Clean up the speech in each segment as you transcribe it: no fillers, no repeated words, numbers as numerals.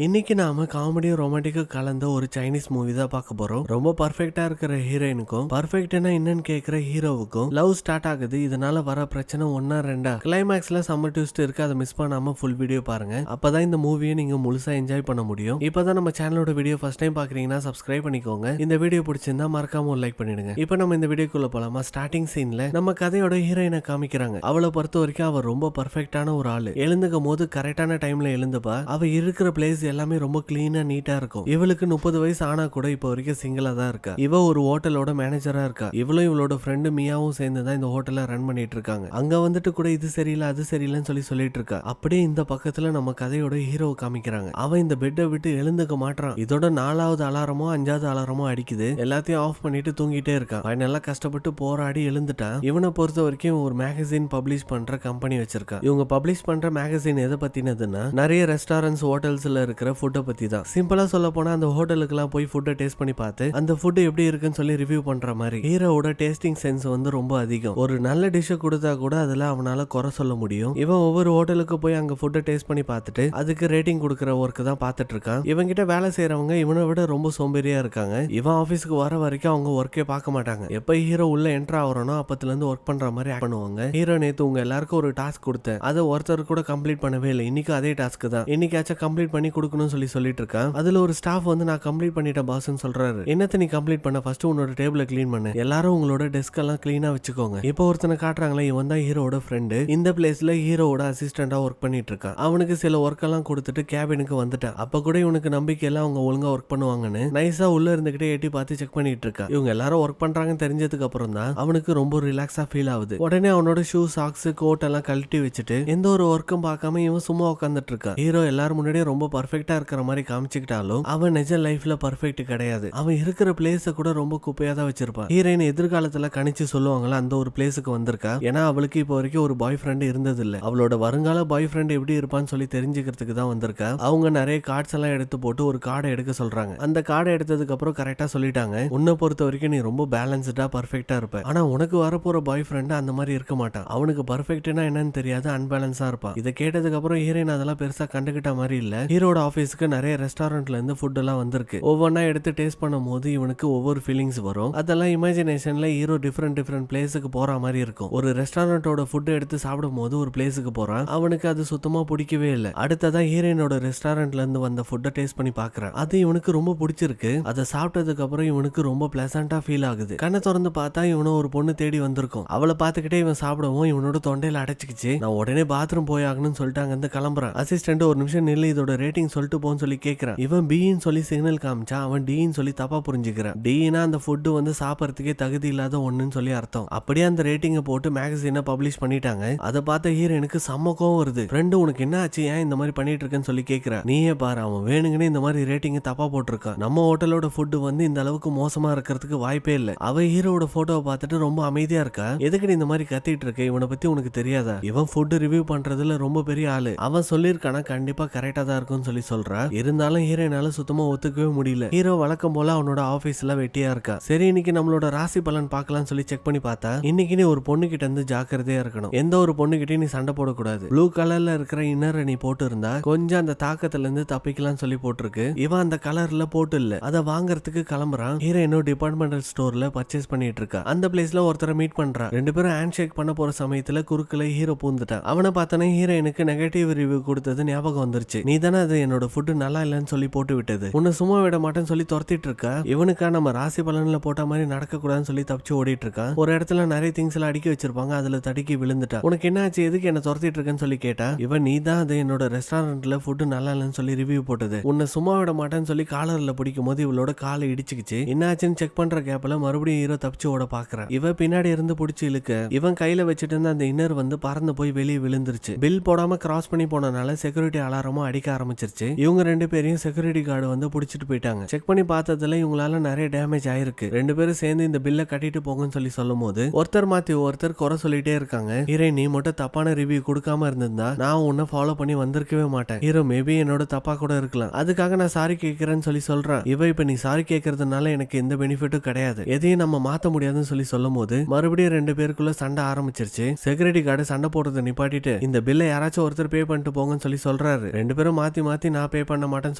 இன்னைக்கு நாம காமெடியும் ரொமான்டிக்கும் கலந்த ஒரு சைனீஸ் மூவி தான் பார்க்க போறோம். ரொம்ப பர்ஃபெக்ட்டா இருக்கிற ஹீரோயினுக்கும் பர்ஃபெக்ட்னா என்னன்னு கேக்குற ஹீரோவுக்கும் லவ் ஸ்டார்ட் ஆகுது. இதனால வர பிரச்சனை ஒன்னா ரெண்டா. கிளைமேக்ஸ்ல சம்மர் ட்விஸ்ட் இருக்கு. அதை மிஸ் பண்ணாம ஃபுல் வீடியோ பாருங்க. அப்பதான் இந்த மூவியை நீங்க முழுசா என்ஜாய் பண்ண முடியும். இப்பதான் நம்ம சேனலோட வீடியோ ஃபர்ஸ்ட் டைம் பாக்குறீங்கன்னா சப்ஸ்கிரைப் பண்ணிக்கோங்க. இந்த வீடியோ பிடிச்சிருந்தா மறக்காம ஒரு லைக் பண்ணிடுங்க. இப்போ நம்ம இந்த வீடியோக்குள்ள போலாமா? ஸ்டார்டிங் சீன்ல நம்ம கதையோட ஹீரோயினை காமிக்கிறாங்க. அவளை பொறுத்த வரைக்கும் அவ ரொம்ப பர்ஃபெக்டான ஒரு ஆளு. எழுந்துக்கும் போது கரெக்டான டைம்ல எழுந்துப்பா. அவ இருக்கிற பிளேஸ் எல்லாமே ரொம்ப கிளீனா நீட்டா இருக்கும். இவளுக்கு 30 வயசு ஆனா கூட இப்ப வரைக்கும் சிங்கிளா தான் இருக்கா. இவ ஒரு ஹோட்டலோட மேனேஜரா இருக்கா. இவளும் இவளோட ஃப்ரெண்டு மியாவும் சேர்ந்து தான் இந்த ஹோட்டலை ரன் பண்ணிட்டு இருக்காங்க. அங்க வந்துட்டு கூட இது சரியில்லை அது சரியில்லைன்னு சொல்லிட்டு இருக்கா. அப்படியே இந்த பக்கத்துல நம்ம கதையோட ஹீரோ காமிக்கிறாங்க. அவன் இந்த பெட்டை விட்டு எழுந்துக்க மாட்டான். இதோட 4வது அலாரமோ 5வது அலாரமோ அடிக்குது. எல்லாத்தையும் ஆஃப் பண்ணிட்டு தூங்கிட்டே இருக்கான். அவன் நல்லா கஷ்டப்பட்டு போராடி எழுந்துட்டான். இவனை பொறுத்த வரைக்கும் ஒரு மேகசின் பப்ளிஷ் பண்ற கம்பெனி வச்சிருக்கான். இவங்க பப்ளிஷ் பண்ற மேகசின் எதை பத்தினதுன்னா நிறைய ரெஸ்டாரண்ட்ஸ் ஹோட்டல்ஸ்ல இருக்கிற ஃபுட்டை பத்தி தான். சிம்பிளா சொல்ல போனா அந்த ஹோட்டலுக்குலாம் போய் ஃபுட்டை டேஸ்ட் பண்ணி பார்த்து அந்த ஃபுட் எப்படி இருக்குன்னு சொல்லி ரிவ்யூ பண்ற மாதிரி. ஹீரோவோட டேஸ்டிங் சென்ஸ் வந்து ரொம்ப அதிகம். ஒரு நல்ல டிஷ் கொடுத்தா கூட அதுல அவனால குறை சொல்ல முடியும். இவன் ஒவ்வொரு ஹோட்டலுக்கு போய் அங்க ஃபுட்டை டேஸ்ட் பண்ணி பார்த்துட்டு அதுக்கு ரேட்டிங் கொடுக்கற ஒர்க் தான் பார்த்துட்டு இருக்கான். இவன் கிட்ட வேலை செய்யறவங்க இவனை விட ரொம்ப சோம்பேறியா இருக்காங்க. இவன் ஆபீஸ்க்கு வர வரைக்கும் அவங்க ஒர்க்கே பார்க்க மாட்டாங்க. எப்ப ஹீரோ உள்ள என்டர் ஆவறனோ அப்பத்துல இருந்து ஒர்க் பண்ற மாதிரி ஆக்ட் பண்ணுவாங்க. ஹீரோ நேத்து உங்க எல்லாருக்கும் ஒரு டாஸ்க் கொடுத்தேன். அதை ஒருத்தர் கூட கம்ப்ளீட் பண்ணவே இல்லை. இன்னைக்கு அதே டாஸ்க் தான். இன்னைக்காச்சும் கம்ப்ளீட் பண்ணி கொடுக்கணும்னு சொல்லிட்டு இருக்கான். அதுல ஒரு ஸ்டாஃப் வந்து நான் கம்ப்ளீட் பண்ணிட்டேன் பாஸ்ன்னு சொல்றாரு. என்னத்த நீ கம்ப்ளீட் பண்ண? ஃபர்ஸ்ட் உன்னோட டேபிள க்ளீன் பண்ணு. எல்லாரும் உங்களோட டெஸ்க் எல்லாம் க்ளீனா வச்சுக்கோங்க. இப்போ ஒருத்தனை காட்டுறாங்களே, இவன் தான் ஹீரோட ஃப்ரெண்டு. இந்த பிளேஸ்ல ஹீரோட அசிஸ்டண்டா ஒர்க் பண்ணிட்டு இருக்கான். அவனுக்கு சில ஒர்க் எல்லாம் கொடுத்துட்டு கேபினுக்கு வந்துட்டான். அப்ப கூட இவனுக்கு நம்பிக்கை எல்லாம் அவங்க ஒழுங்கா ஒர்க் பண்ணுவாங்கன்னு நைஸா உள்ள இருந்துகிட்டே எட்டி பார்த்து செக் பண்ணிட்டு இருக்கான். இவங்க எல்லாரும் ஒர்க் பண்றாங்கன்னு தெரிஞ்சதுக்கு அப்புறம் தான் அவனுக்கு ரொம்ப ரிலாக்ஸா ஃபீல் ஆகுது. உடனே அவனோட ஷூ சாக்ஸ் கோட் எல்லாம் கழட்டி வச்சுட்டு எந்த ஒரு ஒர்க்கும் பார்க்காம இவன் சும்மா உட்காந்துட்டு இருக்கான். ஹீரோ எல்லாரும் முன்னாடியே ரொம்ப பர்ஃபெக்ட்டா இருக்கிற மாதிரி காமிச்சுக்கிட்டாலும் அவன் நிஜ லைஃப்ல பர்ஃபெக்ட் கிடையாது. அவன் இருக்கிற பிளேஸ கூட ரொம்ப குப்பையா தான் வச்சிருப்பான். ஹீரோயின் எதிர்காலத்துல கணிச்சு சொல்லுவாங்களா அந்த ஒரு பிளேஸுக்கு வந்திருக்கா. ஏன்னா அவளுக்கு இப்போ வரைக்கும் ஒரு பாய் ஃப்ரெண்ட் இருந்தது இல்ல. அவளோட வருங்கால பாய் ஃப்ரெண்ட் எப்படி இருப்பான்னு சொல்லி தெரிஞ்சுக்கிறதுக்கு தான் வந்திருக்கா. அவங்க நிறைய கார்ட்ஸ் எல்லாம் எடுத்து போட்டு ஒரு கார்டை எடுக்க சொல்றாங்க. அந்த கார்டை எடுத்ததுக்கு அப்புறம் கரெக்டா சொல்லிட்டாங்க, உன்னை பொறுத்த வரைக்கும் நீ ரொம்ப பேலன்ஸ்டா பர்ஃபெக்ட்டா இருப்ப. ஆனா உனக்கு வரப்போற பாய் ஃப்ரெண்ட் அந்த மாதிரி இருக்க மாட்டான். அவனுக்கு பர்ஃபெக்ட்னா என்னன்னு தெரியாது, அன்பேலன்ஸா இருப்பான். இதை கேட்டதுக்கு அப்புறம் ஹீரோயின் அதெல்லாம் பெருசா கண்டுகிட்ட மாதிரி இல்ல. ஹீரோட ஆபீஸ்க்கு நிறைய ரெஸ்டாரண்ட்ல இருந்து ஃபுட் எல்லாம் வந்திருக்கு. ஒவ்வொன்னா எடுத்து டேஸ்ட் பண்ணும்போது இவனுக்கு ஒவ்வொரு ஃபீலிங்ஸ் வரும். அதெல்லாம் இமேஜினேஷன்ல ஹீரோ டிஃபரெண்ட் பிளேஸுக்கு போற மாதிரி இருக்கும். ஒரு ரெஸ்டாரண்டோட ஃபுட் எடுத்து சாப்பிடும் போது ஒரு பிளேஸுக்கு போறான். அவனுக்கு அது சுத்தமா பிடிக்கவே இல்லை. அடுத்ததான் ஹீரோயினோட ரெஸ்டாரண்ட்ல இருந்து வந்த ஃபுட்டை டேஸ்ட் பண்ணி பாக்குறான். அது இவனுக்கு ரொம்ப பிடிச்சிருக்கு. அதை சாப்பிட்டதுக்கு அப்புறம் இவனுக்கு ரொம்ப பிளசண்டா ஃபீல் ஆகுது. கண்ணை திறந்து பார்த்தா இவனை ஒரு பொண்ணு தேடி வந்திருக்கும். அவளை பார்த்துக்கிட்டே இவன் சாப்பிடவும் இவனோட தொண்டையில அடைச்சிக்கிச்சு. நான் உடனே பாத்ரூம் போய் ஆகணும்னு சொல்லிட்டாங்க. அந்த கிளம்புறான். அசிஸ்டன்ட் ஒரு நிமிஷம் நில்லு, இதோட ரேட்டிங் சொல்லிட்டு போன்னு சொல்லி கேட்கிறான். இவன் பின்னு சொல்லி சிக்னல் காமிச்சா அவன் டின்னு சொல்லி தப்பா புரிஞ்சுக்கிறான். டினா அந்த ஃபுட் வந்து சாப்பிடறதுக்கே தகுதி இல்லாத ஒண்ணுன்னு சொல்லி அர்த்தம். அப்படியே அந்த ரேட்டிங்கை போட்டு மேகசினை பப்ளிஷ் பண்ணிட்டாங்க. அதை பார்த்த ஹீரோனுக்கு செம்ம கோவம் வருது. ஃப்ரெண்டு உனக்கு என்ன ஆச்சு, ஏன் இந்த மாதிரி பண்ணிட்டு இருக்கேன்னு சொல்லி கேட்கிறா. நீயே பாரு, அவன் வேணுங்கன்னு இந்த மாதிரி ரேட்டிங்கை தப்பா போட்டிருக்கான். நம்ம ஹோட்டலோட ஃபுட் வந்து இந்த அளவுக்கு மோசமா இருக்கிறதுக்கு வாய்ப்பே இல்லை. அவ ஹீரோட போட்டோவை பார்த்துட்டு ரொம்ப அமைதியா இருக்கா. எதுக்கு நீ இந்த மாதிரி கத்திட்டு இருக்க? இவனை பத்தி உனக்கு தெரியாதா? இவன் ஃபுட் ரிவ்யூ பண்றதுல ரொம்ப பெரிய ஆளு. அவன் சொல்லியிருக்கானா கண்டிப்பா கரெக்டா தான் இருக்கும்னு சொல்லி சொல்றா. இருந்தாலும் ஹீரோனால சுத்தமா ஒத்துக்கவே முடியல. ஹீரோ வழக்கம் போல அவனோட ஆபீஸ்ல வெட்டியா இருக்கா. சரி, இன்னைக்கு நம்மளோட ராசி பலன் பார்க்கலாம்னு சொல்லி செக் பண்ணி பார்த்தா இன்னைக்கு நீ ஒரு பொண்ணு கிட்ட இருந்து ஜாக்கிரதையா இருக்கணும். எந்த ஒரு பொண்ணு கிட்டயும் நீ சண்டை போடக்கூடாது. ப்ளூ கலர்ல இருக்கிற இன்னரை நீ போட்டு இருந்தா கொஞ்சம் அந்த தாக்கத்துல இருந்து தப்பிக்கலாம்னு சொல்லி போட்டிருக்கு. இவன் அந்த கலர்ல போட்டு இல்ல. அதை வாங்குறதுக்கு கிளம்புறான். ஹீரோயினோ டிபார்ட்மெண்டல் ஸ்டோர்ல பர்ச்சேஸ் பண்ணிட்டு இருக்கா. அந்த பிளேஸ்ல ஒருத்தரை மீட் பண்றான். ரெண்டு பேரும் ஹேண்ட் ஷேக் பண்ண போற சமயத்துல குறுக்குல ஹீரோ பூந்துட்டான். அவனை பார்த்தனே ஹீரோயினுக்கு நெகட்டிவ் ரிவ்யூ கொடுத்தது ஞாபகம் வந்துருச்சு. நீ தானே அது என்னோட ஃபுட் நல்லா இல்லைன்னு சொல்லி போட்டு விட்டது. உன்னை சும்மா விட மாட்டேன்னு சொல்லி துரத்திட்டு இருக்கா. இவனுக்கா நம்ம ராசி பலன்ல போட்ட மாதிரி நடக்க கூடாதுன்னு சொல்லி தப்பிச்சு ஓடிட்டு இருக்கான். ஒரு இடத்துல நிறைய திங்ஸ் எல்லாம் அடுக்கி வச்சிருப்பாங்க. அதுல தடுக்கி விழுந்துட்டா. உனக்கு என்ன ஆச்சு, எதுக்கு என்ன துரத்திட்டு இருக்கேன்னு சொல்லி கேட்டா. இவன் நீ தான் அது என்னோட ரெஸ்டாரண்ட்ல ஃபுட் நல்லா இல்லைன்னு சொல்லி ரிவ்யூ போட்டது. உன்னை சும்மா விட மாட்டேன்னு சொல்லி காலர்ல பிடிக்கும் போது இவளோட காலை இடிச்சுக்கிச்சு. என்ன ஆச்சுன்னு செக் பண்ற கேப்ல மறுபடியும் ஹீரோ தப்பிச்சு ஓட பாக்குறான். இவன் பின்னாடி இருந்து பிடிச்சி இழுக்க இவன் கையில வச்சுட்டு இருந்த அந்த இன்னர் வந்து பறந்து போய் வெளியே விழுந்துருச்சு. பில் போடாம கிராஸ் பண்ணி போனனால செக்யூரிட்டி அலாரமும் அடிக்க ஆரம்பிச்சிருச்சு. இவங்க ரெண்டு பேரையும் செக்யூரிட்டி கார்டு வந்து பிடிச்சிட்டு போயிட்டாங்க. செக் பண்ணி பார்த்ததுல இவங்களால நிறைய டேமேஜ் ஆயிருக்கு. ரெண்டு பேரும் சேர்ந்து இந்த பில்லை கட்டிட்டு போங்கன்னு சொல்லி சொல்லும் போது ஒருத்தர் மாத்தி ஒருத்தர் குறை சொல்லிட்டே இருக்காங்க. ஹீரோ நீ மட்டும் தப்பான ரிவ்யூ கொடுக்காம இருந்திருந்தா நான் உன்னை ஃபாலோ பண்ணி வந்திருக்கவே மாட்டேன். ஹீரோ மேபி என்னோட தப்பா கூட இருக்கலாம், அதுக்காக நான் சாரி கேட்கிறேன்னு சொல்லி சொல்றான். இவ இப்ப நீ சாரி கேட்கறதுனால எனக்கு எந்த பெனிஃபிட்டும் கிடையாது, எதையும் நம்ம மாத்த முடியாதுன்னு சொல்லி சொல்லும் போது மறுபடியும் ரெண்டு பேருக்குள்ள சண்டை ஆரம்பிச்சிருச்சு. செக்யூரிட்டி கார்டு சண்டை போடுறதை நிப்பாட்டிட்டு இந்த பில்லை யாராச்சும் ஒருத்தர் பே பண்ணிட்டு போங்கன்னு சொல்லி சொல்றாரு. ரெண்டு பேரும் மாத்தி மாத்தி எல்லாத்தையும் நான் பே பண்ண மாட்டேன்னு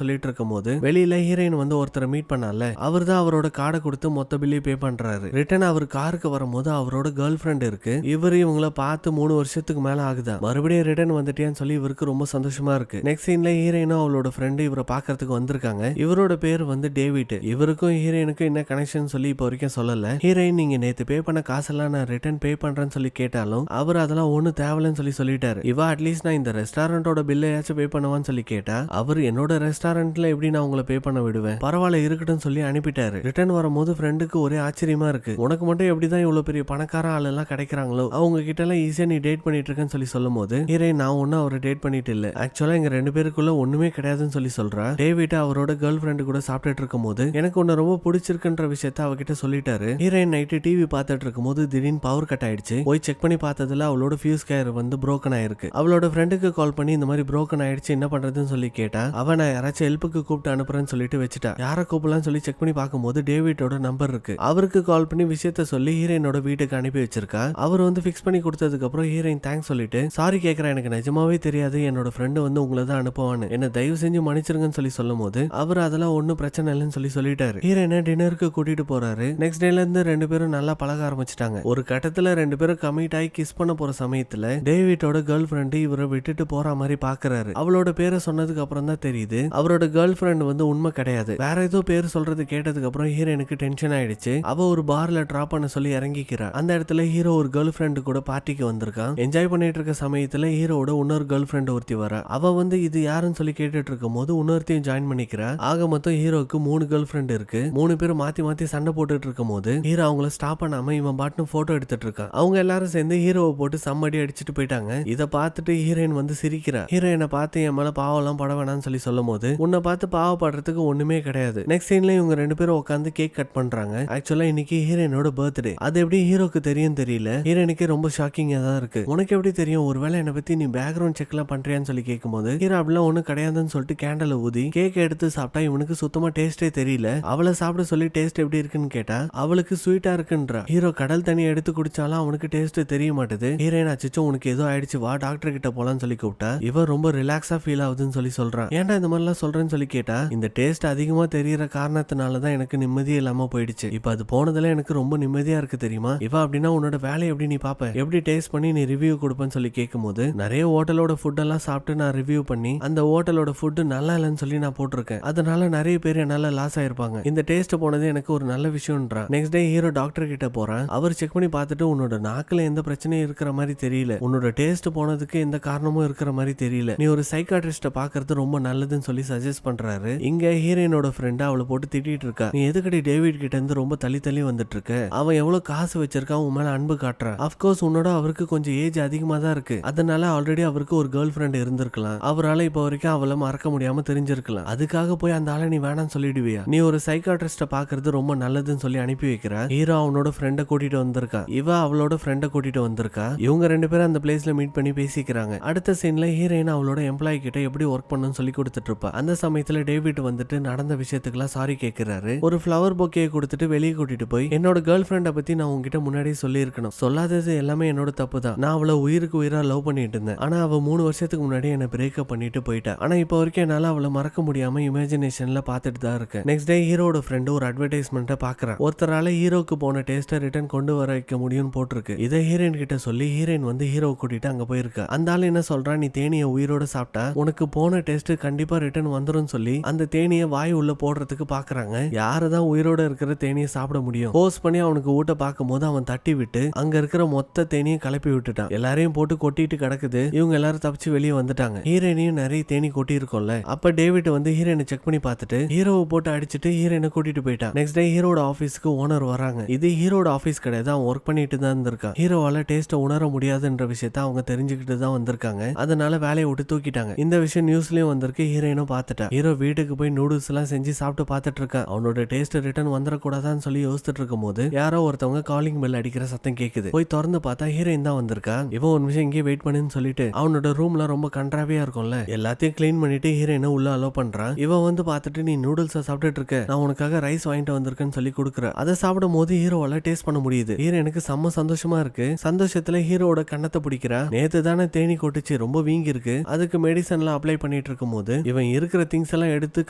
சொல்லிட்டு இருக்கும்போது வெளியில ஹீரோயின் வந்து ஒருத்தரை மீட் பண்ணால அவர் தான் அவரோட கார்டை கொடுத்து மொத்த பில்லையும் பே பண்றாரு. ரிட்டர்ன் அவர் காருக்கு வரும்போது அவரோட கேர்ள் ஃப்ரெண்ட் இருக்கு. இவரு இவங்கள பார்த்து 3 வருஷத்துக்கு மேல ஆகுதா. மறுபடியும் ரிட்டர்ன் வந்துட்டேன்னு சொல்லி இவருக்கு ரொம்ப சந்தோஷமா இருக்கு. நெக்ஸ்ட் சீன்ல ஹீரோயினும் அவளோட ஃப்ரெண்டு இவரை பாக்குறதுக்கு வந்திருக்காங்க. இவரோட பேர் வந்து டேவிட். இவருக்கும் ஹீரோயினுக்கும் என்ன கனெக்ஷன் சொல்லி இப்போ வரைக்கும் சொல்லல. ஹீரோயின் நீங்க நேத்து பே பண்ண காசெல்லாம் நான் ரிட்டர்ன் பே பண்றேன்னு சொல்லி கேட்டாலும் அவர் அதெல்லாம் ஒண்ணு தேவையில்லைன்னு சொல்லி சொல்லிட்டாரு. இவ அட்லீஸ்ட் நான் இந்த ரெஸ்டாரண்டோட பில்லையாச்சும் பே பண்ணுவான்னு சொல்லி கேட்டா அவர் என்னோட ரெஸ்டாரண்ட்ல எப்படி நான் உங்களை பே பண்ண விடுவேன், பரவாயில்ல இருக்கட்டும் சொல்லி அனுப்பிட்டாரு. ரிட்டர்ன் வரும்போது ஃப்ரெண்டுக்கு ஒரே ஆச்சரியமா இருக்கு. உனக்கு மட்டும் எப்படிதான் இவ்வளவு பெரிய பணக்கார ஆள் எல்லாம் கிடைக்கிறாங்களோ, அவங்க கிட்ட எல்லாம் ஈஸியா நீ டேட் பண்ணிட்டு இருக்கேன்னு சொல்லி சொல்லும் போது ஹீரோயின் நான் ஒன்னும் அவரை டேட் பண்ணிட்டு இல்ல, ஆக்சுவலா எங்க 2 பேருக்குள்ள ஒண்ணுமே கிடையாதுன்னு சொல்லி சொல்றா. டேவிட் அவரோட கேர்ள் ஃப்ரெண்டு கூட சாப்பிட்டுட்டு இருக்கும் போது எனக்கு ஒன்னு ரொம்ப பிடிச்சிருக்குன்ற விஷயத்த அவகிட்ட சொல்லிட்டாரு. ஹீரோயின் நைட்டு டிவி பார்த்துட்டு இருக்கும் போது திடீர்னு பவர் கட் ஆயிடுச்சு. போய் செக் பண்ணி பார்த்ததுல அவளோட ஃபியூஸ் கயர் வந்து புரோக்கன் ஆயிருக்கு. அவளோட ஃப்ரெண்டுக்கு கால் பண்ணி இந்த மாதிரி புரோக்கன் ஆயிடுச்சு என்ன பண்றதுன்னு சொல்லி கேட்டா அவன் நான் யாராச்சும் ஹெல்ப்புக்கு கூப்பிட்டு அனுப்புறேன்னு சொல்லிட்டு வச்சுட்டா. யாரை கூப்பிடலாம்னு சொல்லி செக் பண்ணி பார்க்கும்போது டேவிட்டோட நம்பர் இருக்கு. அவருக்கு கால் பண்ணி விஷயத்த சொல்லி ஹீரோயினோட வீட்டுக்கு அனுப்பி வச்சிருக்கா. அவர் வந்து ஃபிக்ஸ் பண்ணி கொடுத்ததுக்கு அப்புறம் ஹீரோயின் தேங்க்ஸ் சொல்லிட்டு சாரி கேட்கறேன், எனக்கு நிஜமாவே தெரியாது என்னோட ஃப்ரெண்டு வந்து உங்களை தான் அனுப்புவான்னு, என்ன தயவு செஞ்சு மன்னிச்சிருங்கன்னு சொல்லி சொல்லும் போது அவர் அதெல்லாம் ஒன்னும் பிரச்சனை இல்லைன்னு சொல்லி சொல்லிட்டாரு. ஹீரோயினை டின்னருக்கு கூட்டிட்டு போறாரு. நெக்ஸ்ட் டேல இருந்து 2 பேரும் நல்லா பழக ஆரம்பிச்சிட்டாங்க. ஒரு கட்டத்துல 2 பேரும் கமிட் ஆகி கிஸ் பண்ண போற சமயத்துல டேவிட்டோட கேர்ள் ஃப்ரெண்டு இவரை விட்டுட்டு போற மாதிரி பாக்குறாரு. அவளோட பேரை சொன்னதுக்கு அப்புறம் தான் தெரியுது அவரோட கேர்ள் ஃப்ரெண்ட் வந்து உண்மை கிடையாது, வேற ஏதோ பேர் சொல்றது கேட்டதுக்கு அப்புறம் ஹீரோயினுக்கு டென்ஷன் ஆயிடுச்சு. அவ ஒரு பார்ல டிராப் பண்ண சொல்லி இறங்கிக்கிறா. அந்த இடத்துல ஹீரோ ஒரு கேர்ள் ஃப்ரெண்டு கூட பார்ட்டிக்கு வந்திருக்கான். என்ஜாய் பண்ணிட்டு இருக்க சமயத்துல ஹீரோட இன்னொரு கேர்ள் ஃப்ரெண்ட் ஒருத்தி வர. அவ வந்து இது யாருன்னு சொல்லி கேட்டுட்டு இருக்கும் போது இன்னொருத்தையும் ஜாயின் பண்ணிக்கிறா. ஆக மொத்தம் ஹீரோக்கு 3 கேர்ள் ஃப்ரெண்ட் இருக்கு. 3 பேரும் மாத்தி மாத்தி சண்டை போட்டுட்டு இருக்கும் போது ஹீரோ அவங்கள ஸ்டாப் பண்ணாம இவன் பாட்டுன்னு போட்டோ எடுத்துட்டு இருக்கான். அவங்க எல்லாரும் சேர்ந்து ஹீரோவை போட்டு சம்மடி அடிச்சுட்டு போயிட்டாங்க. இதை பார்த்துட்டு ஹீரோயின் வந்து சிரிக்கிறா. ஹீரோயினை பார்த்து என் மேல பாவம் எல்லாம் பட வேணாம்னு சொல்லி சொல்லும் போது உன்னை பார்த்து பாவப்படுறதுக்கு ஒண்ணுமே கிடையாது. நெக்ஸ்ட் சீன்ல இவங்க 2 பேரும் உட்காந்து கேக் கட் பண்றாங்க. ஆக்சுவலா இன்னைக்கு ஹீரோயினோட பர்த்டே. அது எப்படி ஹீரோக்கு தெரியும் தெரியல. ஹீரோயினுக்கே ரொம்ப ஷாக்கிங்கா தான் இருக்கு. உனக்கு எப்படி தெரியும், ஒருவேளை என்னை பத்தி நீ பேக்ரவுண்ட் செக் எல்லாம் பண்றியான்னு சொல்லி கேட்கும்போது ஹீரோ அப்படிலாம் ஒண்ணும் கிடையாதுன்னு சொல்லிட்டு கேண்டல ஊதி கேக் எடுத்து சாப்பிட்டா இவனுக்கு சுத்தமா டேஸ்டே தெரியல. அவளை சாப்பிட சொல்லி டேஸ்ட் எப்படி இருக்குன்னு கேட்டா அவளுக்கு ஸ்வீட்டா இருக்குன்றா. ஹீரோ கடல் தண்ணி எடுத்து குடிச்சாலும் அவனுக்கு டேஸ்ட் தெரிய மாட்டேது. ஹீரோயின் அச்சோ உனக்கு ஏதோ ஆயிடுச்சு வா டாக்டர் கிட்ட போலான்னு சொல்லி கூப்பிட்டா இவ ரொம்ப ரிலாக்ஸா ஃபீல் ஆகுதுன்னு சொல்லி சொல்றான். ஏன்டா இந்த மாதிரி எல்லாம் சொல்றேன்னு சொல்லி கேட்டா இந்த டேஸ்ட் அதிகமா தெரியற காரணத்தினாலதான் எனக்கு நிம்மதியே இல்லாம போயிடுச்சு. இப்ப அது போனதுல எனக்கு ரொம்ப நிம்மதியா இருக்கு தெரியுமா. இவ அப்படின்னா உன்னோட வேலையை எப்படி நீ பாப்ப, எப்படி டேஸ்ட் பண்ணி நீ ரிவ்யூ கொடுப்பேன்னு சொல்லி கேட்கும் போது நிறைய ஹோட்டலோட ஃபுட் எல்லாம் சாப்பிட்டு நான் ரிவ்யூ பண்ணி அந்த ஹோட்டலோட ஃபுட் நல்லா இல்லைன்னு சொல்லி நான் போட்டிருக்கேன். அதனால நிறைய பேர் என்னால லாஸ் ஆயிருப்பாங்க. இந்த டேஸ்ட் போனது எனக்கு ஒரு நல்ல விஷயம்ன்றான். நெக்ஸ்ட் டே ஹீரோ டாக்டர் கிட்ட போறான். அவர் செக் பண்ணி பார்த்துட்டு உன்னோட நாக்குல எந்த பிரச்சனையும் இருக்கிற மாதிரி தெரியல, உன்னோட டேஸ்ட் போனதுக்கு எந்த காரணமும் இருக்கிற மாதிரி தெரியல, நீ ஒரு சைக்காட்ரிஸ்ட பாக்குறது ரொம்ப நல்லதுன்னு சொல்லி சஜஸ்ட் பண்றாரு. இங்க ஹீரோயினோட ஃப்ரெண்ட் அவளை போட்டு திட்டிட்டு இருக்கா. நீ எதுக்கடி டேவிட் கிட்ட இருந்து ரொம்ப தள்ளி தள்ளி வந்துட்டு இருக்க, அவன் எவ்வளவு காசு வச்சிருக்கான், உன் மேல அன்பு காட்டுறான். அப்கோர்ஸ் உன்னோட அவருக்கு கொஞ்சம் ஏஜ் அதிகமா தான் இருக்கு, அதனால ஆல்ரெடி அவருக்கு ஒரு கேர்ள் ஃப்ரெண்ட் இருந்திருக்கலாம், அவரால் இப்ப வரைக்கும் அவளை மறக்க முடியாம தெரிஞ்சிருக்கலாம். அதுக்காக போய் அந்த ஆளை நீ வேணாம்னு சொல்லிடுவியா, நீ ஒரு சைக்காட்ரிஸ்ட பாக்குறது ரொம்ப நல்லதுன்னு சொல்லி அனுப்பி வைக்கிறா. ஹீரோ அவனோட ஃப்ரெண்ட கூட்டிட்டு வந்திருக்கா. இவ அவளோட ஃப்ரெண்ட கூட்டிட்டு வந்திருக்கா. இவங்க 2 பேரும் அந்த பிளேஸ்ல மீட் பண்ணி பேசிக்கிறாங்க. அடுத்த சீன்ல ஹீரோயின் அவளோட எம்ப்ளாயி கிட்ட எப்படி ஒர்க் பண்ணணும்னு சொல்லி கொடுத்துட்டு இருப்பா. அந்த சமயத்துல டேவிட் வந்துட்டு நடந்த விஷயத்துக்குலாம் சாரி கேட்கிறாரு. ஒரு ஃப்ளவர் பொக்கே கொடுத்துட்டு வெளியே கூட்டிட்டு போய் என்னோட கேர்ள் ஃப்ரெண்ட பத்தி நான் உங்ககிட்ட முன்னாடியே சொல்லி இருக்கணும், சொல்லாதது எல்லாமே என்னோட தப்பு தான், நான் அவளை உயிருக்கு உயிரா லவ் பண்ணிட்டு இருந்தேன், ஆனா அவ 3 வருஷத்துக்கு முன்னாடி என்ன பிரேக்கப் பண்ணிட்டு போயிட்டா, ஆனா இப்ப வரைக்கும் என்னால அவளை மறக்க முடியாம இமேஜினேஷன்ல பாத்துட்டு தான் இருக்கேன். நெக்ஸ்ட் டே ஹீரோட ஃப்ரெண்ட் ஒரு அட்வர்டைஸ்மெண்ட்டை பாக்குறான். ஒருத்தரால ஹீரோக்கு போன டேஸ்ட்டை ரிட்டர்ன் கொண்டு வர வைக்க முடியும்னு போட்டிருக்கு. இதை ஹீரோயின் கிட்ட சொல்லி ஹீரோயின் வந்து ஹீரோ கூட்டிட்டு அங்க போயிருக்கா. அந்த ஆள் என்ன சொல்றான், நீ தேனியை உயிரோட சாப்பிட்டா உனக்கு போன டேஸ்ட் கண்டிப்பா ரிட்டர்ன் வந்துரும் சொல்லி அந்த தேனியை வாய் உள்ள போடுறதுக்கு பாக்குறாங்க. யாருதான் உயிரோட இருக்கிற தேனியை சாப்பிட முடியும். போஸ் பண்ணி அவனுக்கு ஊட்ட பார்க்கும் போது அவன் தட்டி விட்டு அங்க இருக்கிற மொத்த தேனியை கிளப்பி விட்டுட்டான். எல்லாரையும் போட்டு கொட்டிட்டு கிடக்குது. இவங்க எல்லாரும் தப்பிச்சு வெளியே வந்துட்டாங்க. ஹீரோயினையும் நிறைய தேனி கொட்டி இருக்கும்ல. அப்ப டேவிட் வந்து ஹீரோயினை செக் பண்ணி பார்த்துட்டு ஹீரோவை போட்டு அடிச்சுட்டு ஹீரோயினை கூட்டிட்டு போயிட்டான். நெக்ஸ்ட் டே ஹீரோட ஆபீஸ்க்கு ஓனர் வராங்க. இது ஹீரோட ஆபீஸ் கிடையாது, அவன் ஒர்க் பண்ணிட்டு தான் இருந்திருக்கான். ஹீரோவால டேஸ்ட உணர முடியாதுன்ற விஷயத்த அவங்க தெரிஞ்சுக்கிட்டு தான் வந்திருக்காங்க. அதனால வேலையை விட்டு தூக்கிட்டாங்க. இந்த விஷயம் நியூஸ்லயும் வந்திருக்கு. ஹீரோயினும் பார்த்துட்டா. ஹீரோ வீட்டுக்கு போய் நூடுல்ஸ் எல்லாம் செஞ்சு சாப்பிட்டு பார்த்துட்டு இருக்கான். அவனோட டேஸ்ட் ரிட்டர்ன் வந்துடக்கூடாதான்னு சொல்லி யோசிச்சுட்டு இருக்கும் போது யாரோ ஒருத்தவங்க காலிங் பெல் அடிக்கிற சத்தம் கேக்குது. போய் திறந்து பார்த்தா ஹீரோயின் தான் வந்திருக்கா. இவன் ஒரு நிமிஷம் இங்கே வெயிட் பண்ணுன்னு சொல்லிட்டு அவனோட ரூம்ல ரொம்ப கண்ட்ராவியா இருக்கும்ல, எல்லாத்தையும் கிளீன் பண்ணிட்டு ஹீரோயினை உள்ள அலோ பண்றான். இவன் வந்து பார்த்துட்டு நீ நூடுல்ஸ் சாப்பிட்டுட்டு இருக்க, நான் உனக்காக ரைஸ் வாங்கிட்டு வந்திருக்கேன்னு சொல்லி கொடுக்குற. அதை சாப்பிடும் போது ஹீரோவால டேஸ்ட் பண்ண முடியுது. ஹீரோயினுக்கு செம்ம சந்தோஷமா இருக்கு. சந்தோஷத்துல ஹீரோட கண்ணத்தை பிடிக்கிறா. நேத்து தானே தேனி கொட்டுச்சு, ரொம்ப வீங்கி இருக்கு, அதுக்கு மெடிசன்லாம் அப்ளை பண்ணிட்டு பண்ணிட்டு இருக்கும் போது இவன் இருக்கிற திங்ஸ் எல்லாம் எடுத்து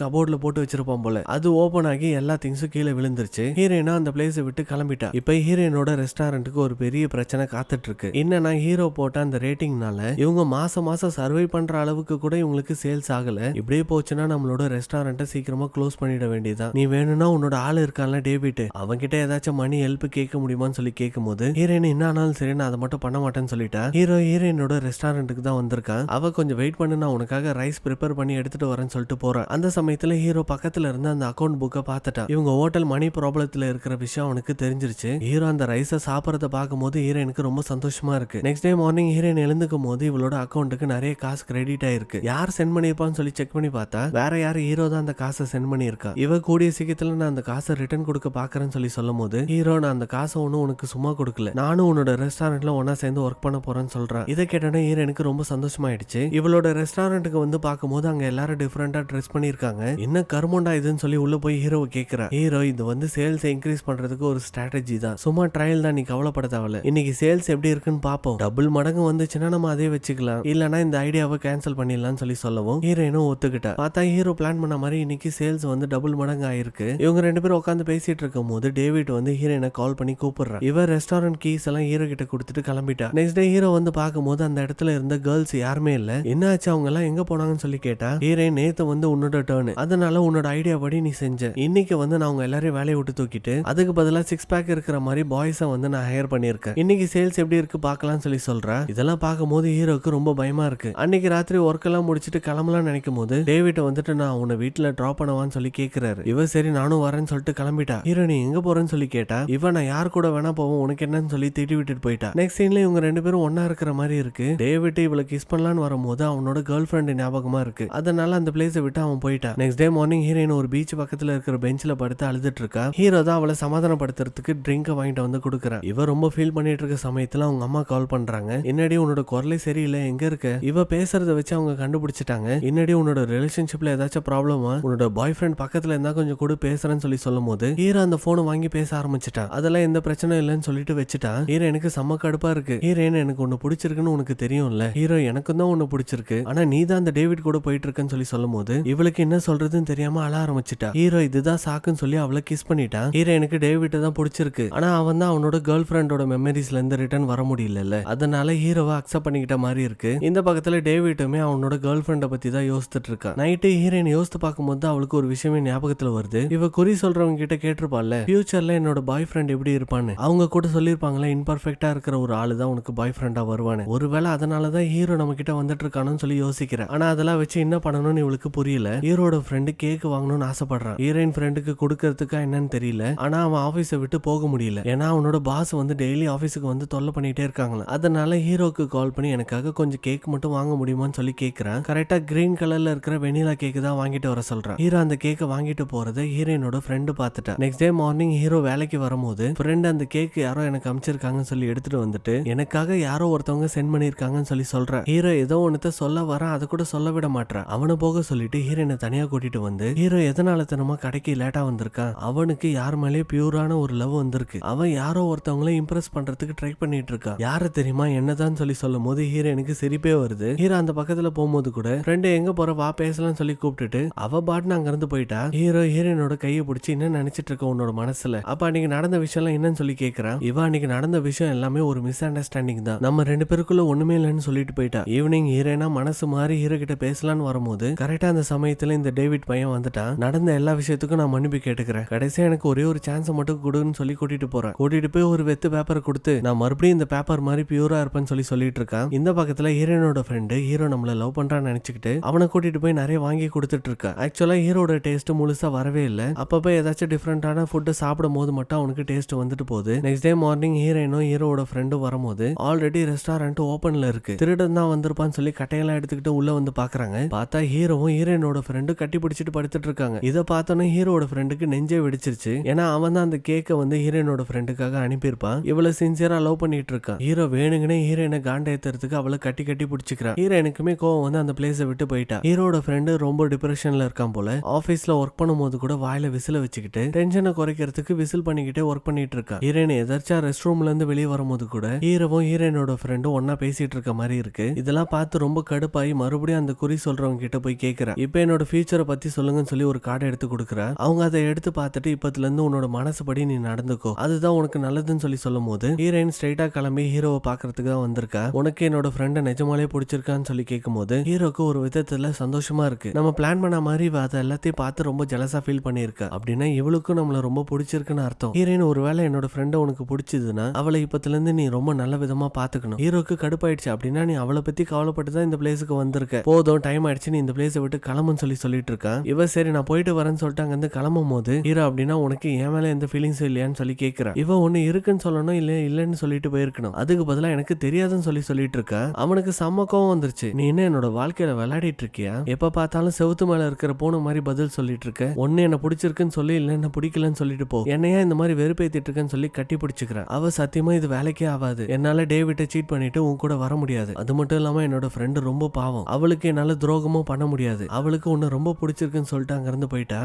கபோர்ட்ல போட்டு வச்சிருப்பான் போல. அது ஓபன் ஆகி எல்லா திங்ஸும் கீழே விழுந்துருச்சு. ஹீரோயினா அந்த பிளேஸை விட்டு கிளம்பிட்டா. இப்ப ஹீரோயினோட ரெஸ்டாரண்ட்டுக்கு ஒரு பெரிய பிரச்சனை காத்துட்டு இருக்கு. என்னன்னா ஹீரோ போட்ட அந்த ரேட்டிங்னால இவங்க மாசம் மாசம் சர்வை பண்ற அளவுக்கு கூட இவங்களுக்கு சேல்ஸ் ஆகல. இப்படியே போச்சுன்னா நம்மளோட ரெஸ்டாரண்ட்டை சீக்கிரமா க்ளோஸ் பண்ணிட வேண்டியதான். நீ வேணும்னா உன்னோட ஆள் இருக்கான்ல டேவிட், அவன்கிட்ட ஏதாச்சும் மணி ஹெல்ப் கேட்க முடியுமான்னு சொல்லி கேட்கும் போது ஹீரோயின் என்ன ஆனாலும் சரி நான் அதை மட்டும் பண்ண மாட்டேன்னு சொல்லிட்டா. ஹீரோயினோட ரெஸ்டாரண்ட்டுக்கு தான் வந்திருக்கான். அவ கொஞ்சம் வெயிட் பண்ணு, நான் உனக்காக ரைஸ் ப்ரிப்பேர் பண்ணி எடுத்துட்டு வரேன்னு சொல்லிட்டு போறான். அந்த சமயத்துல ஹீரோ பக்கத்துல இருந்து அந்த அக்கௌண்ட் புக்கை பார்த்துட்டான். இவங்க ஹோட்டல் மணி ப்ராப்ளத்துல இருக்கிற விஷயம் அவனுக்கு தெரிஞ்சிருச்சு. ஹீரோ அந்த ரைஸை சாப்பிடறத பார்க்கும்போது ஹீரோயினுக்கு ரொம்ப சந்தோஷமா இருக்கு. நெக்ஸ்ட் டே மார்னிங் ஹீரோயின் எழுந்துக்கும் போது இவளோட அக்கௌண்ட்டுக்கு நிறைய காசு கிரெடிட் ஆயிருக்கு. யார் சென்ட் பண்ணிருப்பான்னு சொல்லி செக் பண்ணி பார்த்தா வேற யாரு ஹீரோ தான் அந்த காசை சென்ட் பண்ணியிருக்கா. இவ கூடிய சீக்கிரத்துல நான் அந்த காசை ரிட்டர்ன் கொடுக்க பாக்குறேன்னு சொல்லி சொல்லும் போது ஹீரோ நான் அந்த காசை ஒன்னும் உனக்கு சும்மா கொடுக்கல, நானும் உன்னோட ரெஸ்டாரண்ட்ல ஒன்னா சேர்ந்து ஒர்க் பண்ண போறேன்னு சொல்றேன். இதை கேட்டோன்னே ஹீரோனுக்கு ரொம்ப சந்தோஷமாயிடுச்சு. இவளோட ரெஸ்டாரண்ட்டுக்கு வந்து பார்க்கும்போது அங்க எல்லாரும் டிஃபரெண்டா ட்ரெஸ் பண்ணிருக்காங்க. என்ன கருமண்டா இதுன்னு சொல்லி உள்ள போய் ஹீரோவை கேட்கிறா. ஹீரோ இது வந்து சேல்ஸ் இன்க்ரீஸ் பண்றதுக்கு ஒரு ஸ்ட்ராட்டஜி தான், சும்மா ட்ரையல் தான், நீ கவலைப்பட தேவையில்ல. இன்னைக்கு சேல்ஸ் எப்படி இருக்குன்னு பாப்போம், டபுள் மடங்கு வந்துச்சுன்னா நம்ம அதே வச்சுக்கலாம், இல்லனா இந்த ஐடியாவை கேன்சல் பண்ணிடலாம்னு சொல்லி சொல்லவும் ஹீரோயினும் ஒத்துக்கிட்டா. பார்த்தா ஹீரோ பிளான் பண்ண மாதிரி இன்னைக்கு சேல்ஸ் வந்து டபுள் மடங்கு ஆயிருக்கு. இவங்க ரெண்டு பேரும் உட்காந்து பேசிட்டு இருக்கும் போது டேவிட் வந்து ஹீரோயினை கால் பண்ணி கூப்பிடுறான். இவ ரெஸ்டாரண்ட் கீஸ் எல்லாம் ஹீரோ கிட்ட கொடுத்துட்டு கிளம்பிட்டா. நெக்ஸ்ட் டே ஹீரோ வந்து பார்க்கும்போது அந்த இடத்துல இருந்த கேர்ள்ஸ் யாருமே இல்ல. என்ன ஆச்சு, அவங்க எல்லாம் எங்க போனாங்கன்னு சொல்லி கேட்டா ஹீரோயின் நேத்து வந்து உன்னோட டர்ன், அதனால உன்னோட ஐடியா படி நீ செஞ்ச. இன்னைக்கு வந்து நான் அவங்க எல்லாரையும் வேலையை விட்டு தூக்கிட்டு அதுக்கு பதிலா 6 பேக் இருக்கிற மாதிரி பாய்ஸை வந்து நான் ஹையர் பண்ணிருக்கேன். இன்னைக்கு சேல்ஸ் எப்படி இருக்கு பாக்கலாம்னு சொல்லி சொல்றேன். இதெல்லாம் பார்க்கும்போது ஹீரோக்கு ரொம்ப பயமா இருக்கு. அன்னைக்கு ராத்திரி ஒர்க் எல்லாம் முடிச்சிட்டு கிளம்பலாம் நினைக்கும் போது டேவிட் வந்துட்டு நான் உன்னை வீட்டுல டிராப் பண்ணவான்னு சொல்லி கேக்குறாரு. இவ சரி நானும் வரேன்னு சொல்லிட்டு கிளம்பிட்டா. ஹீரோ நீ எங்க போறேன்னு சொல்லி கேட்டா இவன் நான் யார் கூட வேணா போவோம் உனக்கு என்னன்னு சொல்லி திட்டி விட்டுட்டு போயிட்டா. நெக்ஸ்ட் சீன்ல இவங்க ரெண்டு பேரும் ஒன்னா இருக்கிற மாதிரி இருக்கு. டேவிட் இவளை கிஸ் பண்ணலான்னு வரும்போது அவனோட கேர்ள் ஃப்ரெண்ட் ஞாபகமா இருக்கு. அதனால அந்த பிளேஸை விட்டு அவன் போயிட்டான். நெக்ஸ்ட் டே மார்னிங் ஹீரோயின் ஒரு பீச் பக்கத்துல இருக்கிற பெஞ்சில படுத்து அழுதுட்டு இருக்கா. ஹீரோ தான் அவளை சமாதானப்படுத்துறதுக்கு ட்ரிங்கை வாங்கிட்டு வந்து கொடுக்குறான். இவ ரொம்ப ஃபீல் பண்ணிட்டு இருக்க சமயத்துல அவங்க அம்மா கால் பண்றாங்க. என்னடி உன்னோட குரலே சரியில்லை, எங்க இருக்க? இவ பேசுறத வச்சு அவங்க கண்டுபிடிச்சிட்டாங்க. என்னடி உன்னோட ரிலேஷன்ஷிப்ல ஏதாச்சும் ப்ராப்ளமா, உன்னோட பாய் ஃப்ரெண்ட் பக்கத்துல இருந்தா கொஞ்சம் கூட பேசுறேன்னு சொல்லி சொல்லும் போது ஹீரோ அந்த போனை வாங்கி பேச ஆரம்பிச்சிட்டான். அதெல்லாம் எந்த பிரச்சனை இல்லைன்னு சொல்லிட்டு வச்சுட்டான். ஹீரோ எனக்கு செம்ம கடுப்பா இருக்கு. ஹீரோயின் எனக்கு ஒன்னு பிடிச்சிருக்குன்னு உனக்கு தெரியும்ல. ஹீரோ எனக்கும் தான் ஒன்னு பிடிச்சிருக்கு, ஆனா நீ தான் அந்த டேவிட் கூட போயிட்டு இருக்கன்னு சொல்லி சொல்லும் போது இவளுக்கு என்ன சொல்றதுன்னு தெரியாம அழ ஆரம்பிச்சிட்டா. ஹீரோ இதுதான் சாக்குன்னு சொல்லி அவளை கிஸ் பண்ணிட்டான். ஹீரோ எனக்கு டேவிட் தான் பிடிச்சிருக்கு, ஆனா அவன் தான் அவனோட கேர்ள் ஃப்ரெண்டோட மெமரிஸ்ல இருந்து ரிட்டர்ன் வர முடியல, அதனால ஹீரோவை அக்செப்ட் பண்ணிக்கிட்ட மாதிரி இருக்கு. இந்த பக்கத்துல டேவிட்டுமே அவனோட கேர்ள் ஃப்ரெண்ட பத்தி தான் யோசிச்சுட்டு இருக்கான். நைட்டு ஹீரோயின் யோசித்து பார்க்கும்போது அவளுக்கு ஒரு விஷயமே ஞாபகத்துல வருது. இவ குறி சொல்றவங்க கிட்ட கேட்டிருப்பாள்ல ஃபியூச்சர்ல என்னோட பாய் ஃப்ரெண்ட் எப்படி இருப்பான்னு. அவங்க கூட சொல்லிருப்பாங்களா இன்பர்ஃபெக்டா இருக்கிற ஒரு ஆளு தான் உனக்கு பாய் ஃப்ரெண்டா வருவானு. ஒருவேளை அதனாலதான் ஹீரோ நம்ம கிட்ட வந்துட்டு இருக்கானு சொல்லி யோசிக்கிறேன். ஆனா அதெல்லாம் வச்சு என்ன பண்ணணும்னு இவளுக்கு புரியல. ஹீரோட ஃப்ரெண்டு கேக் வாங்கணும்னு ஆசைப்படுறான். ஹீரோயின் ஃப்ரெண்டுக்கு கொடுக்கறதுக்கா என்னன்னு தெரியல. ஆனா அவன் ஆபீஸை விட்டு போக முடியல. ஏன்னா அவனோட பாஸ் வந்து டெய்லி ஆபீஸுக்கு வந்து தொல்லை பண்ணிட்டே இருக்காங்களா. அதனால ஹீரோக்கு கால் பண்ணி எனக்காக கொஞ்சம் கேக் மட்டும் வாங்க முடியுமான்னு சொல்லி கேட்கிறான். கரெக்டா கிரீன் கலர்ல இருக்கிற வெனிலா கேக் தான் வாங்கிட்டு வர சொல்றான். ஹீரோ அந்த கேக்கை வாங்கிட்டு போறதை ஹீரோயினோட ஃப்ரெண்டு பார்த்துட்டா. நெக்ஸ்ட் டே மார்னிங் ஹீரோ வேலைக்கு வரும்போது ஃப்ரெண்ட் அந்த கேக் யாரோ எனக்கு அமைச்சிருக்காங்கன்னு சொல்லி எடுத்துட்டு வந்துட்டு எனக்காக யாரோ ஒருத்தவங்க சென்ட் பண்ணிருக்காங்கன்னு சொல்லி சொல்றான். ஹீரோ ஏதோ ஒன்னத்தை சொல்ல வரான், அதை கூட சொல்ல விட மாட்டான். அவனை போக சொல்லிட்டு ஹீரோயினை தனியா கூட்டிட்டு வந்து ஹீரோ எதனால தனமா கடைக்கு லேட்டா வந்திருக்கான், அவனுக்கு யார் மேலேயே பியூரான ஒரு லவ் வந்திருக்கு, அவன் யாரோ ஒருத்தவங்களை இம்ப்ரெஸ் பண்றதுக்கு ட்ரை பண்ணிட்டு இருக்கான், யாரு தெரியுமா என்னதான் சொல்லி சொல்லும் போது ஹீரோயினுக்கு சிரிப்பே வருது. ஹீரோ அந்த பக்கத்துல போகும்போது கூட ஃப்ரெண்டு எங்க போற வா பேசலாம் சொல்லி கூப்பிட்டுட்டு அவ பாட்டுன்னு அங்க இருந்து போயிட்டா. ஹீரோ ஹீரோயினோட கையை பிடிச்சி என்ன நினைச்சிட்டு இருக்க உன்னோட மனசுல, அப்ப அன்னைக்கு நடந்த விஷயம் எல்லாம் என்னன்னு சொல்லி கேக்குறான். இவ அன்னைக்கு நடந்த விஷயம் எல்லாமே ஒரு மிஸ் அண்டர்ஸ்டாண்டிங் தான், நம்ம ரெண்டு பேருக்குள்ள ஒண்ணுமே இல்லைன்னு சொல்லிட்டு போயிட்டா. ஈவினிங் ஹீரோயினா மனசு மாறி ஹீரோ கிட்ட பேசலான்னு வரும்போது கரெக்டா அந்த சமயத்துல இந்த டேவிட் பையன் வந்துட்டான். நடந்த எல்லா விஷயத்துக்கும் நான் மன்னிப்பு கேட்டுக்கிறேன், கடைசியா எனக்கு ஒரே ஒரு சான்ஸ் மட்டும் கொடுன்னு சொல்லி கூட்டிட்டு போறேன். கூட்டிட்டு போய் ஒரு வெத்து பேப்பரை கொடுத்து நான் மறுபடியும் இந்த பேப்பர் மாதிரி பியூரா இருப்பேன்னு சொல்லி சொல்லிட்டு இருக்கான். இந்த பக்கத்துல ஹீரோனோட ஃப்ரெண்டு ஹீரோ நம்மள லவ் பண்றான்னு நினைச்சுக்கிட்டு அவனை கூட்டிட்டு போய் நிறைய வாங்கி கொடுத்துட்டு இருக்கா. ஆக்சுவலா ஹீரோட டேஸ்ட் முழுசா வரவே இல்லை. அப்பப்ப ஏதாச்சும் டிஃப்ரெண்டான ஃபுட்டு சாப்பிடும் போது மட்டும் அவனுக்கு டேஸ்ட் வந்துட்டு போகுது. நெக்ஸ்ட் டே மார்னிங் ஹீரோயினும் ஹீரோட ஃப்ரெண்டும் வரும்போது ஆல்ரெடி ரெஸ்டாரண்ட் ஓபன்ல இருக்கு. திருடன் தான் வந்திருப்பான்னு சொல்லி கட்டையெல்லாம் எடுத்துக்கிட்டு உள்ள வந்து பாக்குறாங்க. பார்த்தா ஹீரோவும் ஹீரோயினோட ஃப்ரெண்டும் கட்டி பிடிச்சிட்டு படுத்துட்டு இருக்காங்க. இதை பார்த்தோன்னே ஹீரோட ஃப்ரெண்டுக்கு நெஞ்சே வெடிச்சிருச்சு. ஏன்னா அவன் தான் அந்த கேக்கை வந்து ஹீரோயினோட ஃப்ரெண்டுக்காக அனுப்பியிருப்பான். இவளை சின்சியரா லவ் பண்ணிட்டு இருக்கான். ஹீரோ வேணுங்கனே ஹீரோயினை காண்ட ஏத்துறதுக்கு அவளை கட்டி கட்டி பிடிச்சிக்கிறான். ஹீரோயினுக்குமே கோவம் வந்து அந்த பிளேஸை விட்டு போயிட்டா. ஹீரோட ஃப்ரெண்டு ரொம்ப டிப்ரெஷன்ல இருக்கான் போல. ஆபீஸ்ல ஒர்க் பண்ணும்போது கூட வாயில விசில வச்சுக்கிட்டு டென்ஷனை குறைக்கிறதுக்கு விசில் பண்ணிக்கிட்டே ஒர்க் பண்ணிட்டு இருக்கான். ஹீரோயின் எதர்ச்சா ரெஸ்ட் ரூம்ல இருந்து வெளியே வரும்போது கூட ஹீரோவும் ஹீரோயினோட ஃப்ரெண்டும் ஒன்னா பேசிட்டு இருக்க மாதிரி இருக்கு. இதெல்லாம் பார்த்து ரொம்ப கடுப்பாயி மறுபடியும் அந்த குறி குறி சொல்றவங்க கிட்ட போய் கேக்குறா. இப்ப என்னோட ஃபியூச்சரை பத்தி சொல்லுங்கன்னு சொல்லி ஒரு கார்டை எடுத்து கொடுக்குறா. அவங்க அதை எடுத்து பார்த்துட்டு இப்பத்துல இருந்து உன்னோட மனசுபடி நீ நடந்துக்கோ, அதுதான் உனக்கு நல்லதுன்னு சொல்லி சொல்லும் போது ஹீரோயின் ஸ்ட்ரைட்டா கிளம்பி ஹீரோவை பாக்குறதுக்கு தான் வந்திருக்கா. உனக்கு என்னோட ஃப்ரெண்டை நிஜமாலே பிடிச்சிருக்கான்னு சொல்லி கேட்கும் போது ஹீரோக்கு ஒரு விதத்துல சந்தோஷமா இருக்கு. நம்ம பிளான் பண்ண மாதிரி அதை எல்லாத்தையும் பார்த்து ரொம்ப ஜெலஸா ஃபீல் பண்ணிருக்கா. அப்படின்னா இவளுக்கும் நம்மள ரொம்ப பிடிச்சிருக்குன்னு அர்த்தம். ஹீரோயின் ஒருவேளை என்னோட ஃப்ரெண்டை உனக்கு பிடிச்சதுன்னா அவளை இப்பத்துல இருந்து நீ ரொம்ப நல்ல விதமா பாத்துக்கணும். ஹீரோக்கு கடுப்பாயிடுச்சு. அப்படின்னா நீ அவளை பத்தி கவலைப்பட்டு தான் இந்த பிளேஸுக்கு வந்திருக்க, போதும் டைம் ஆயிடுச்சு, நீ இந்த பிளேஸை விட்டு கிளம்புன்னு சொல்லிட்டு இருக்கான். இவ சரி நான் போயிட்டு வரேன்னு சொல்லிட்டு அங்க இருந்து கிளம்பும் போது ஹீரோ அப்படின்னா உனக்கு என் மேல எந்த ஃபீலிங்ஸும் இல்லையான்னு சொல்லி கேட்கிறான். இவ ஒண்ணு இருக்குன்னு சொல்லணும், இல்லன்னு சொல்லிட்டு போயிருக்கணும். அதுக்கு பதிலா எனக்கு தெரியாதுன்னு சொல்லிட்டு இருக்கா. அவனுக்கு செம்ம கோவம் வந்துருச்சு. நீ என்ன என்னோட வாழ்க்கையில விளையாடிட்டு இருக்கியா? எப்ப பார்த்தாலும் செவுத்து மேல இருக்கிற பூனை மாதிரி பதில் சொல்லிட்டு இருக்க. ஒன்னு என்ன பிடிச்சிருக்குன்னு சொல்லி இல்ல என்ன பிடிக்கலன்னு சொல்லிட்டு போ, என்னையா இந்த மாதிரி வெறுப்பேத்திட்டு இருக்கேன்னு சொல்லி கட்டி பிடிச்சுக்கிறேன். அவ சத்தியமா இது வேலைக்கே ஆகாது, என்னால டேவிட்டை சீட் பண்ணிட்டு உன் கூட வர முடியாது. அது மட்டும் இல்லாம என்னோட ஃப்ரெண்டு ரொம்ப பாவம், அவளுக்கு என்னால துரோகமும் பண்ண முடியாது. அவளுக்கு உன்னை ரொம்ப பிடிச்சிருக்குன்னு சொல்லிட்டு அங்க இருந்து போயிட்டா.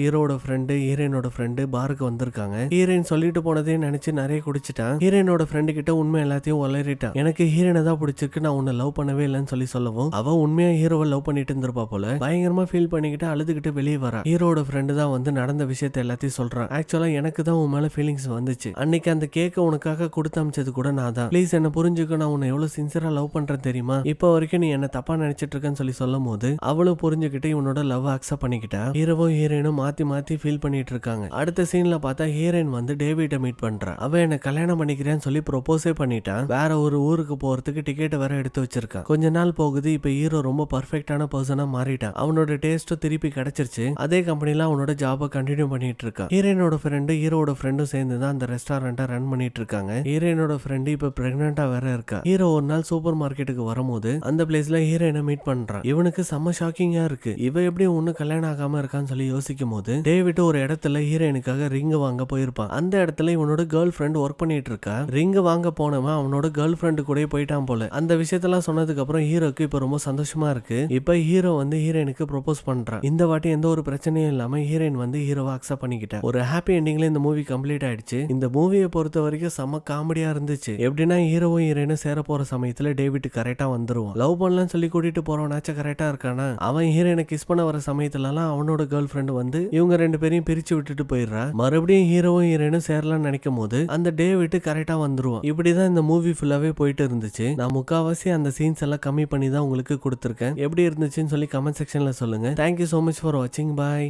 ஹீரோட ஃப்ரெண்டு ஹீரோயினோட ஃப்ரெண்டு பாருக்கு வந்திருக்காங்க. ஹீரோயின் சொல்லிட்டு போனதே நினைச்சு நிறைய குடிச்சிட்டான். ஹீரோயினோட ஃப்ரெண்டு கிட்ட உண்மை எல்லாத்தையும் உளறிட்டான். எனக்கு ஹீரோயினை தான் பிடிச்சிருக்கு, நான் உன்னை லவ் பண்ணவே இல்லைன்னு சொல்லவும் அவ உண்மையா ஹீரோவை லவ் பண்ணிட்டு இருந்திருப்பா போல. பயங்கரமா ஃபீல் பண்ணிக்கிட்டு அழுதுகிட்டு வெளியே வரா. ஹீரோட ஃப்ரெண்டு தான் வந்து நடந்த விஷயத்தை எல்லாத்தையும் சொல்றான். ஆக்சுவலா எனக்கு தான் உன் மேல ஃபீலிங்ஸ் வந்துச்சு. அன்னைக்கு அந்த கேக்க உனக்காக கொடுத்து அமைச்சது கூட நான் தான். ப்ளீஸ் என்ன புரிஞ்சுக்க, நான் உன்னை எவ்வளவு சின்சியரா லவ் பண்றேன் தெரியுமா? இப்போ வரைக்கும் நீ என்ன தப்பா நினைச்சிட்டு இருக்கேன்னு சொல்லும் போது அவளும் புரிஞ்சுக்கிட்டு இவனோட லவ் அக்செப்ட் பண்ணிக்கிட்டா. ஹீரோவும் ஹீரோயினும் மாத்தி மாத்தி ஃபீல் பண்ணிட்டு இருக்காங்க. அடுத்த சீன்ல பார்த்தா ஹீரோயின் வந்து டேவிட்டை மீட் பண்றா. அவ என்ன கல்யாணம் பண்ணிக்கிறேன்னு சொல்லி ப்ரொபோஸே பண்ணிட்டான். வேற ஒரு ஊருக்கு போறதுக்கு டிக்கெட் வேற எடுத்து வச்சிருக்கான். கொஞ்ச நாள் போகுது. இப்ப ஹீரோ ரொம்ப பர்ஃபெக்டான பர்சனா மாறிட்டான். அவனோட டேஸ்டும் திருப்பி கிடைச்சிருச்சு. அதே கம்பெனில அவனோட ஜாபை கண்டினியூ பண்ணிட்டு இருக்கான். ஹீரோயினோட ஃப்ரெண்டு ஹீரோட ஃப்ரெண்டும் சேர்ந்து தான் அந்த ரெஸ்டாரண்ட்டை ரன் பண்ணிட்டு இருக்காங்க. ஹீரோயினோட ஃப்ரெண்டு இப்ப பிரெக்னெண்டா வேற இருக்கா. ஹீரோ ஒரு நாள் சூப்பர் மார்க்கெட்டுக்கு வரும்போது அந்த பிளேஸ்ல ஹீரோயினை மீட் பண்றான். இவனுக்கு செம்ம ஷாக்கிங்கா இருக்கு. இவ எப்படி ஒன்னும் கல்யாணம் ஆகாம இருக்கான்னு சொல்லி யோசிக்கும் போது டேவிட் ஒரு இடத்துல ஹீரோயினுக்காக ரிங் வாங்க போயிருப்பான். அந்த இடத்துல இவனோட கேர்ள் ஃப்ரெண்ட் ஒர்க் பண்ணிட்டு இருக்கா. ரிங் வாங்க போனவன் அவனோட கேர்ள் ஃப்ரெண்டு கூட போயிட்டான் போல. அந்த விஷயத்தெல்லாம் சொன்னதுக்கு அப்புறம் ஹீரோக்கு இப்ப ரொம்ப சந்தோஷமா இருக்கு. இப்ப ஹீரோ வந்து ஹீரோயினுக்கு ப்ரொபோஸ் பண்றான். இந்த வாட்டி எந்த ஒரு பிரச்சனையும் இல்லாம ஹீரோயின் வந்து ஹீரோவை அக்செப்ட் பண்ணிக்கிட்டா. ஒரு ஹாப்பி எண்டிங்ல இந்த மூவி கம்ப்ளீட் ஆயிடுச்சு. இந்த மூவியை பொறுத்த வரைக்கும் செம்ம காமெடியா இருந்துச்சு. எப்படின்னா ஹீரோவும் ஹீரோயினும் சேர போற சமயத்துல டேவிட் கரெக்டா வந்துருவான். லவ் பண்ணலாம்னு சொல்லி கூட்டிட்டு போறவனாச்சும் கரெக்டா இருக்கானா? அவன் ஹீரோயினை கிஸ் பண்ண வர சமயத்துல எல்லாம் அவனோட கேர்ள் ஃப்ரெண்ட் வந்து இவங்க ரெண்டு பேரையும் பிரிச்சு விட்டுட்டு போயிடுறா. மறுபடியும் ஹீரோவும் ஹீரோயினும் சேரலாம்னு நினைக்கும் போது அந்த டேவிட் கரெக்டா வந்துருவான். இப்படிதான் இந்த மூவி ஃபுல்லாவே போயிட்டு இருந்துச்சு. நான் முக்காவாசி அந்த சீன்ஸ் எல்லாம் கம்மி பண்ணி தான் உங்களுக்கு கொடுத்துருக்கேன். எப்படி இருந்துச்சுன்னு சொல்லி கமெண்ட் செக்ஷன்ல சொல்லுங்க. தேங்க்யூ so much ஃபார் வாட்சிங். பாய்.